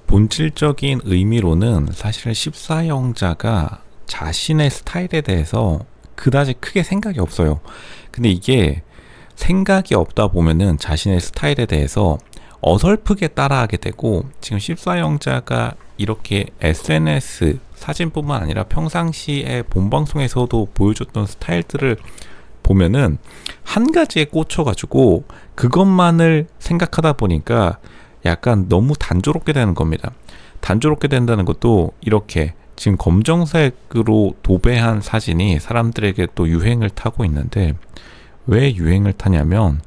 본질적인 의미로는 사실 14형자가 자신의 스타일에 대해서 그다지 크게 생각이 없어요. 근데 이게 생각이 없다 보면은 자신의 스타일에 대해서 어설프게 따라하게 되고, 지금 14형자가 이렇게 SNS 사진뿐만 아니라 평상시에 본방송에서도 보여줬던 스타일들을 보면은 한 가지에 꽂혀가지고 그것만을 생각하다 보니까 약간 너무 단조롭게 되는 겁니다. 단조롭게 된다는 것도 이렇게 지금 검정색으로 도배한 사진이 사람들에게 또 유행을 타고 있는데, 왜 유행을 타냐면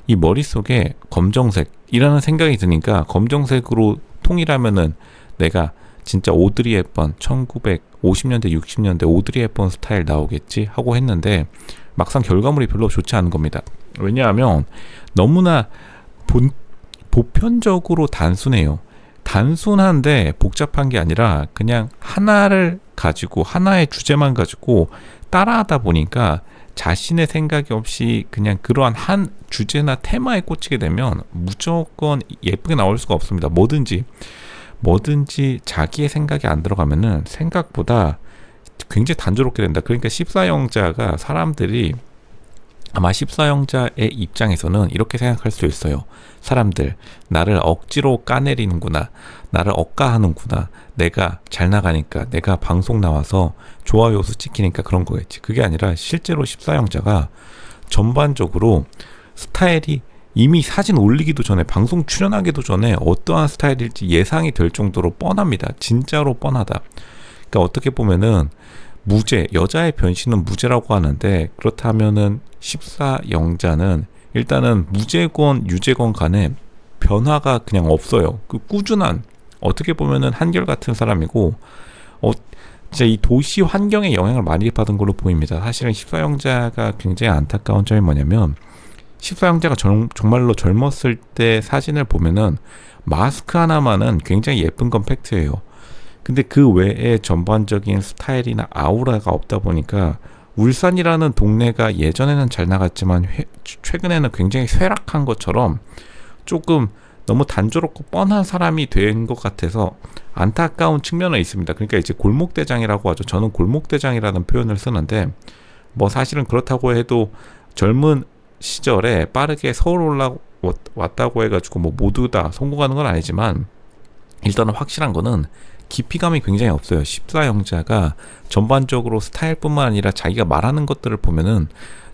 이 머릿속에 검정색이라는 생각이 드니까 검정색으로 통일하면은 내가 진짜 오드리 헵번 1950년대 60년대 오드리 헵번 스타일 나오겠지 하고 했는데, 막상 결과물이 별로 좋지 않은 겁니다. 왜냐하면 너무나 보편적으로 단순해요. 단순한데 복잡한 게 아니라 그냥 하나를 가지고, 하나의 주제만 가지고 따라하다 보니까 자신의 생각이 없이 그냥 그러한 한 주제나 테마에 꽂히게 되면 무조건 예쁘게 나올 수가 없습니다. 뭐든지 자기의 생각이 안 들어가면은 생각보다 굉장히 단조롭게 된다. 그러니까 14형자가 사람들이, 아마 14형자의 입장에서는 이렇게 생각할 수 있어요. 사람들, 나를 억지로 까내리는구나, 나를 억까하는구나, 내가 잘 나가니까, 내가 방송 나와서 좋아요 수 찍히니까 그런 거겠지. 그게 아니라 실제로 14형자가 전반적으로 스타일이 이미 사진 올리기도 전에, 방송 출연하기도 전에 어떠한 스타일일지 예상이 될 정도로 뻔합니다. 진짜로 뻔하다. 그러니까 어떻게 보면은 무죄, 여자의 변신은 무죄라고 하는데, 그렇다면은 14형자는 일단은 무죄건 유죄건 간에 변화가 그냥 없어요. 그 꾸준한, 어떻게 보면은 한결같은 사람이고, 진짜 이 도시 환경에 영향을 많이 받은 걸로 보입니다. 사실은 14형자가 굉장히 안타까운 점이 뭐냐면, 14형자가 정말로 젊었을 때 사진을 보면은 마스크 하나만은 굉장히 예쁜 건 팩트예요. 근데 그 외에 전반적인 스타일이나 아우라가 없다 보니까 울산이라는 동네가 예전에는 잘 나갔지만 최근에는 굉장히 쇠락한 것처럼 조금 너무 단조롭고 뻔한 사람이 된 것 같아서 안타까운 측면은 있습니다. 그러니까 이제 골목대장이라고 하죠. 저는 골목대장이라는 표현을 쓰는데, 뭐 사실은 그렇다고 해도 젊은 시절에 빠르게 서울 올라왔다고 해가지고 뭐 모두 다 성공하는 건 아니지만, 일단은 확실한 거는 깊이감이 굉장히 없어요. 14형자가 전반적으로 스타일뿐만 아니라 자기가 말하는 것들을 보면은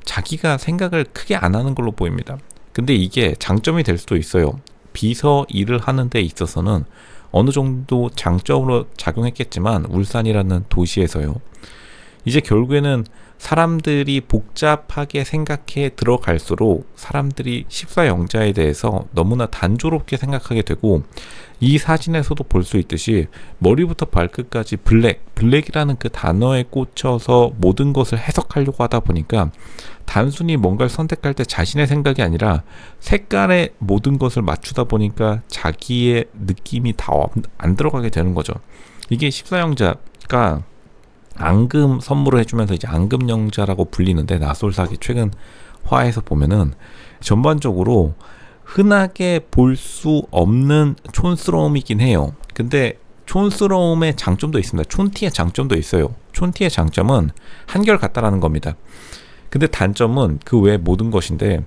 자기가 생각을 크게 안 하는 걸로 보입니다. 근데 이게 장점이 될 수도 있어요. 비서 일을 하는 데 있어서는 어느 정도 장점으로 작용했겠지만, 울산이라는 도시에서요, 이제 결국에는 사람들이 복잡하게 생각해 들어갈수록 사람들이 14형자에 대해서 너무나 단조롭게 생각하게 되고, 이 사진에서도 볼 수 있듯이 머리부터 발끝까지 블랙이라는 그 단어에 꽂혀서 모든 것을 해석하려고 하다 보니까, 단순히 뭔가를 선택할 때 자신의 생각이 아니라 색깔에 모든 것을 맞추다 보니까 자기의 느낌이 다 안 들어가게 되는 거죠. 이게 14형자가 앙금 선물을 해주면서 이제 앙금영자라고 불리는데, 나솔사기 최근 화에서 보면은 전반적으로 흔하게 볼 수 없는 촌스러움이긴 해요. 근데 촌스러움의 장점도 있습니다. 촌티의 장점도 있어요. 촌티의 장점은 한결같다라는 겁니다. 근데 단점은 그 외의 모든 것인데,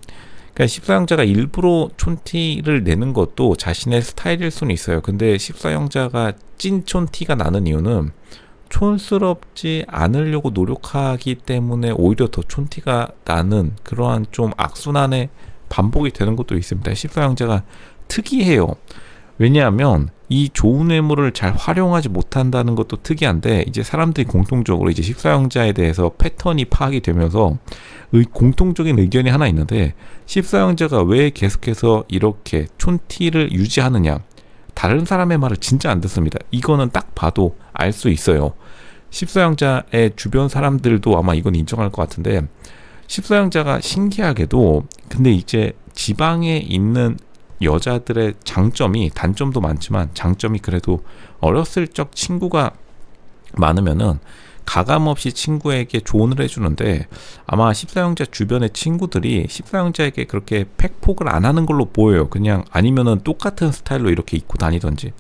그러니까 14형자가 일부러 촌티를 내는 것도 자신의 스타일일 수는 있어요. 근데 14형자가 찐 촌티가 나는 이유는 촌스럽지 않으려고 노력하기 때문에 오히려 더 촌티가 나는 그러한 좀 악순환의 반복이 되는 것도 있습니다. 14형제가 특이해요. 왜냐하면 이 좋은 외모를 잘 활용하지 못한다는 것도 특이한데, 이제 사람들이 공통적으로 이제 14형제에 대해서 패턴이 파악이 되면서 공통적인 의견이 하나 있는데, 14형제가 왜 계속해서 이렇게 촌티를 유지하느냐, 다른 사람의 말을 진짜 안 듣습니다. 이거는 딱 봐도 알 수 있어요. 14형제의 주변 사람들도 아마 이건 인정할 것 같은데, 14형제가 신기하게도, 근데 이제 지방에 있는 여자들의 장점이, 단점도 많지만 장점이 그래도 어렸을 적 친구가 많으면은 가감없이 친구에게 조언을 해주는데, 아마 14형제 주변의 친구들이 14형제에게 그렇게 팩폭을 안 하는 걸로 보여요. 그냥 아니면은 똑같은 스타일로 이렇게 입고 다니던지.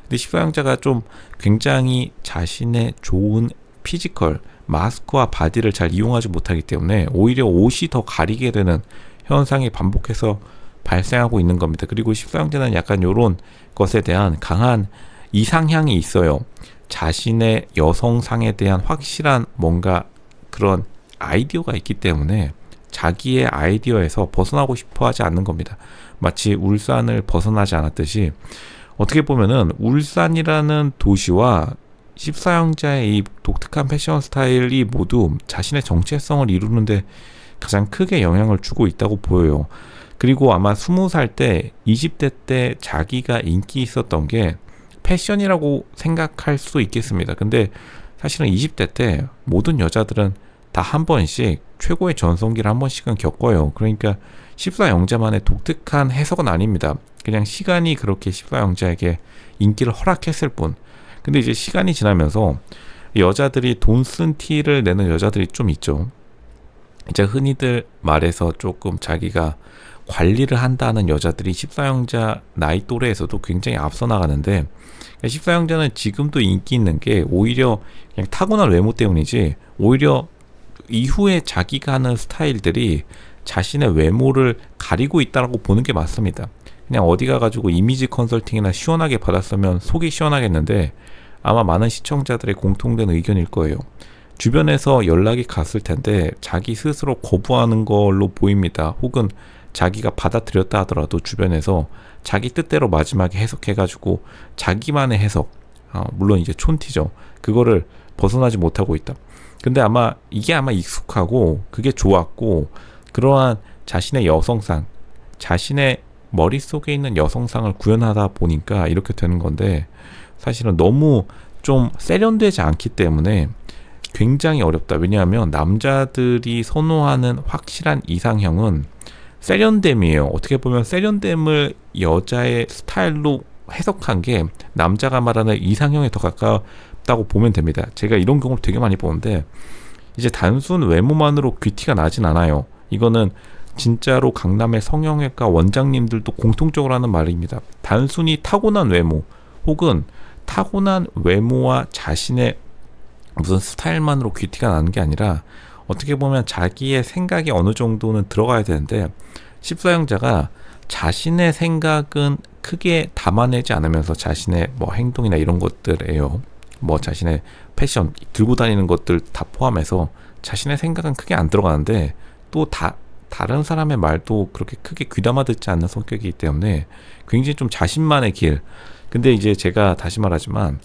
근데 14형제가 좀 굉장히 자신의 좋은 피지컬, 마스크와 바디를 잘 이용하지 못하기 때문에 오히려 옷이 더 가리게 되는 현상이 반복해서 발생하고 있는 겁니다. 그리고 14형제는 약간 이런 것에 대한 강한 이상향이 있어요. 자신의 여성상에 대한 확실한 뭔가 그런 아이디어가 있기 때문에 자기의 아이디어에서 벗어나고 싶어 하지 않는 겁니다. 마치 울산을 벗어나지 않았듯이 어떻게 보면은 울산이라는 도시와 14형제의 이 독특한 패션 스타일이 모두 자신의 정체성을 이루는데 가장 크게 영향을 주고 있다고 보여요. 그리고 아마 20살 때, 20대 때 자기가 인기 있었던 게 패션이라고 생각할 수 있겠습니다. 근데 사실은 20대 때 모든 여자들은 다 한 번씩 최고의 전성기를 한 번씩은 겪어요. 그러니까 14형제만의 독특한 해석은 아닙니다. 그냥 시간이 그렇게 14형제에게 인기를 허락했을 뿐. 근데 이제 시간이 지나면서 여자들이 돈 쓴 티를 내는 여자들이 좀 있죠. 이제 흔히들 말해서 조금 자기가 관리를 한다는 여자들이 14형제 나이 또래에서도 굉장히 앞서 나가는데 14형제는 지금도 인기 있는 게 오히려 그냥 타고난 외모 때문이지 오히려 이후에 자기가 하는 스타일들이 자신의 외모를 가리고 있다고 보는 게 맞습니다. 그냥 어디 가가지고 이미지 컨설팅이나 시원하게 받았으면 속이 시원하겠는데 아마 많은 시청자들의 공통된 의견일 거예요. 주변에서 연락이 갔을 텐데 자기 스스로 거부하는 걸로 보입니다. 혹은 자기가 받아들였다 하더라도 주변에서 자기 뜻대로 마지막에 해석해가지고 자기만의 해석, 물론 이제 촌티죠. 그거를 벗어나지 못하고 있다. 근데 이게 아마 익숙하고 그게 좋았고 그러한 자신의 여성상, 자신의 머릿속에 있는 여성상을 구현하다 보니까 이렇게 되는 건데 사실은 너무 좀 세련되지 않기 때문에 굉장히 어렵다. 왜냐하면 남자들이 선호하는 확실한 이상형은 세련됨이에요. 어떻게 보면 세련됨을 여자의 스타일로 해석한 게 남자가 말하는 이상형에 더 가깝다고 보면 됩니다. 제가 이런 경우를 되게 많이 보는데 이제 단순 외모만으로 귀티가 나진 않아요. 이거는 진짜로 강남의 성형외과 원장님들도 공통적으로 하는 말입니다. 단순히 타고난 외모 혹은 타고난 외모와 자신의 무슨 스타일만으로 귀티가 나는 게 아니라 어떻게 보면 자기의 생각이 어느 정도는 들어가야 되는데 14형제가 자신의 생각은 크게 담아내지 않으면서 자신의 뭐 행동이나 이런 것들에요. 뭐 자신의 패션, 들고 다니는 것들 다 포함해서 자신의 생각은 크게 안 들어가는데 또 다른 사람의 말도 그렇게 크게 귀담아 듣지 않는 성격이기 때문에 굉장히 좀 자신만의 길. 근데 이제 제가 다시 말하지만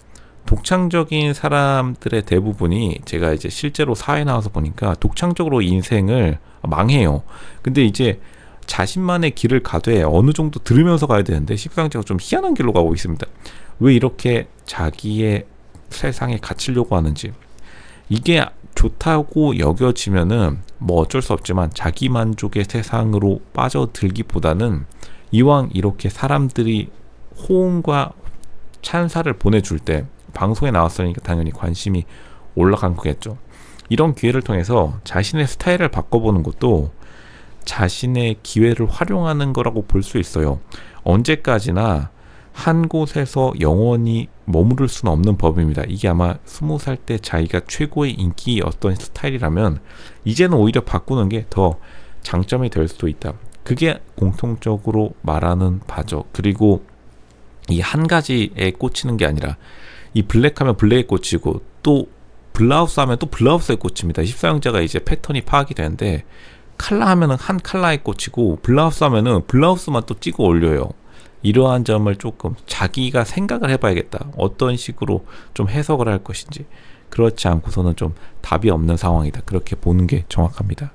독창적인 사람들의 대부분이 제가 이제 실제로 사회에 나와서 보니까 독창적으로 인생을 망해요. 근데 이제 자신만의 길을 가되 어느 정도 들으면서 가야 되는데 14형제가 좀 희한한 길로 가고 있습니다. 왜 이렇게 자기의 세상에 갇히려고 하는지. 이게 좋다고 여겨지면은 뭐 어쩔 수 없지만 자기 만족의 세상으로 빠져들기보다는 이왕 이렇게 사람들이 호응과 찬사를 보내줄 때 방송에 나왔으니까 당연히 관심이 올라간 거겠죠. 이런 기회를 통해서 자신의 스타일을 바꿔보는 것도 자신의 기회를 활용하는 거라고 볼 수 있어요. 언제까지나 한 곳에서 영원히 머무를 수는 없는 법입니다. 이게 아마 20살 때 자기가 최고의 인기였던 스타일이라면 이제는 오히려 바꾸는 게 더 장점이 될 수도 있다. 그게 공통적으로 말하는 바죠. 그리고 이 한 가지에 꽂히는 게 아니라 이 블랙하면 블랙에 꽂히고 또 블라우스 하면 또 블라우스에 꽂힙니다. 14형제가 이제 패턴이 파악이 되는데 칼라 하면은 한 칼라에 꽂히고 블라우스 하면은 블라우스만 또 찍어 올려요. 이러한 점을 조금 자기가 생각을 해봐야겠다. 어떤 식으로 좀 해석을 할 것인지. 그렇지 않고서는 좀 답이 없는 상황이다. 그렇게 보는 게 정확합니다.